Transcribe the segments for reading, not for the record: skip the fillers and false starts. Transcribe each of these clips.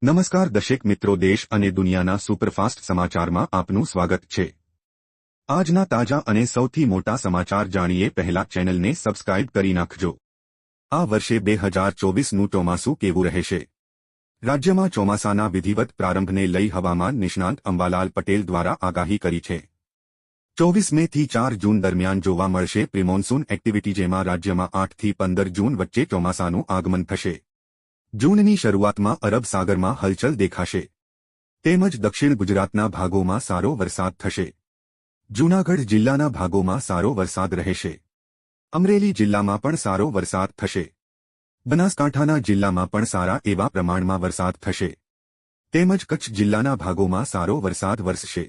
નમસ્કાર દર્શક મિત્રો, દેશ અને દુનિયાના સુપરફાસ્ટ સમાચારમાં આપનું સ્વાગત છે। આજના તાજા અને સૌથી મોટા સમાચાર જાણીએ પહેલા ચેનલને સબસ્ક્રાઇબ કરી નાખજો। આ વર્ષે 2024નું ચોમાસું કેવું રહેશે? રાજ્યમાં ચોમાસાના વિધિવત પ્રારંભને લઈ હવામાન નિષ્ણાંત અંબાલાલ પટેલ દ્વારા આગાહી કરી છે। 24 મેથી 4 જૂન દરમિયાન જોવા મળશે પ્રિમોન્સૂન એક્ટિવિટી, જેમાં રાજ્યમાં 8 થી 15 જૂન વચ્ચે ચોમાસાનું આગમન થશે। જૂનની શરૂઆતમાં અરબ સાગરમાં હલચલ દેખાશે, તેમજ દક્ષિણ ગુજરાતના ભાગોમાં સારો વરસાદ થશે। જૂનાગઢ જિલ્લાના ભાગોમાં સારો વરસાદ રહેશે। અમરેલી જિલ્લામાં પણ સારો વરસાદ થશે। બનાસકાંઠાના જિલ્લામાં પણ સારા એવા પ્રમાણમાં વરસાદ થશે, તેમજ કચ્છ જિલ્લાના ભાગોમાં સારો વરસાદ વરસશે।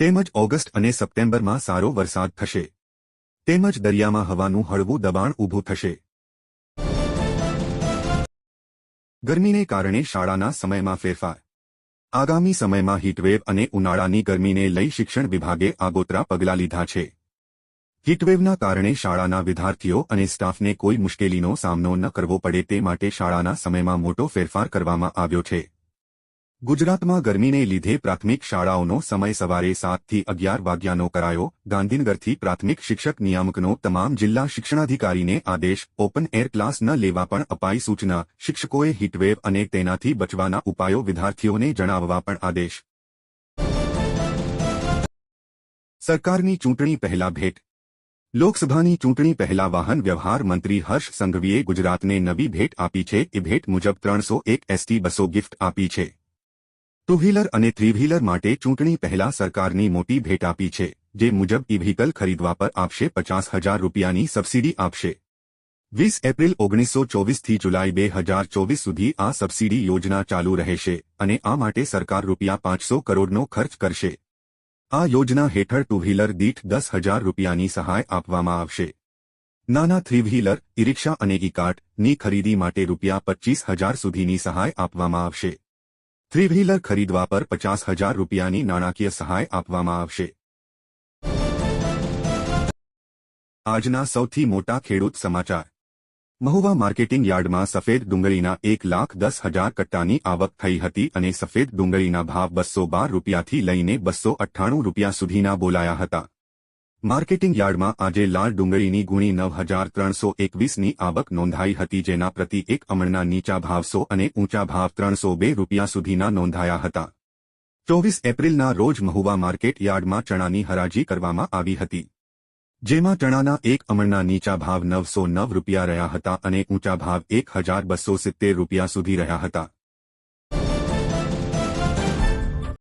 તેમજ ઓગસ્ટ અને સપ્ટેમ્બરમાં સારો વરસાદ થશે, તેમજ દરિયામાં હવાનું હળવું દબાણ ઊભું થશે। ગરમીને કારણે શાળાના સમયમાં ફેરફાર। આગામી સમયમાં હીટવેવ અને ઉનાળાની ગરમીને લઈ શિક્ષણ વિભાગે આગોતરા પગલાં લીધા છે। હીટવેવના કારણે શાળાના વિદ્યાર્થીઓ અને સ્ટાફને કોઈ મુશ્કેલીનો સામનો ન કરવો પડે તે માટે શાળાના સમયમાં મોટો ફેરફાર કરવામાં આવ્યો છે। ગુજરાતમાં ગરમીને લીધે પ્રાથમિક શાળાઓનો સમય સવારે 7 થી 11 વાગ્યાનો કરાયો। ગાંધીનગરથી પ્રાથમિક શિક્ષક નિયામકનો તમામ જિલ્લા શિક્ષણાધિકારીને આદેશ। ઓપન એર ક્લાસ ન લેવા પણ અપાઈ સૂચના। શિક્ષકોએ હીટવેવ અને તેનાથી બચવાના ઉપાયો વિદ્યાર્થીઓને જણાવવા પણ આદેશ। સરકારની ચૂંટણી પહેલા ભેટ। લોકસભાની ચૂંટણી પહેલા વાહન વ્યવહાર મંત્રી હર્ષ સંઘવીએ ગુજરાતને નવી ભેટ આપી છે। એ ભેટ મુજબ 301 એસટી બસો ગિફ્ટ આપી છે। ટુ વ્હીલર અને થ્રી વ્હીલર માટે ચૂંટણી પહેલા સરકારની મોટી ભેટ આપી છે, જે મુજબ ઈ વ્હીકલ ખરીદવા પર આપશે 50,000 રૂપિયાની સબસિડી આપશે। 20 એપ્રિલ 1924થી જુલાઈ 2024 સુધી આ સબસિડી યોજના ચાલુ રહેશે અને આ માટે સરકાર ₹500 કરોડનો ખર્ચ કરશે। આ યોજના હેઠળ ટુ વ્હીલર દીઠ 10,000 રૂપિયાની સહાય આપવામાં આવશે। નાના થ્રી વ્હીલર, ઈ રિક્ષા અને ઈ કાર્ટની ખરીદી માટે ₹25,000 સુધીની સહાય આપવામાં આવશે। થ્રી વ્હીલર ખરીદવા પર 50,000 રૂપિયાની નાણાકીય સહાય આપવામાં આવશે। આજના સૌથી મોટા ખેડૂત સમાચાર। મહુવા માર્કેટિંગ યાર્ડમાં સફેદ ડુંગળીના 1,10,000 કટ્ટાની આવક થઈ હતી અને સફેદ ડુંગળીના ભાવ 212 રૂપિયાથી લઈને 298 રૂપિયા સુધીના બોલાયા હતા। માર્કેટિંગ યાર્ડમાં આજે લાલ ડુંગળીની ગુણી 9,321ની આવક નોંધાઈ હતી, જેના પ્રતિ એક અમણના નીચા ભાવ 100 અને ઊંચા ભાવ 302 રૂપિયા સુધીના નોંધાયા હતા। 24 એપ્રિલના રોજ મહુવા માર્કેટ યાર્ડમાં ચણાની હરાજી કરવામાં આવી હતી, જેમાં ચણાના એક અમણના નીચા ભાવ 909 રૂપિયા રહ્યા હતા અને ઊંચા ભાવ 1,270 રૂપિયા સુધી રહ્યા હતા।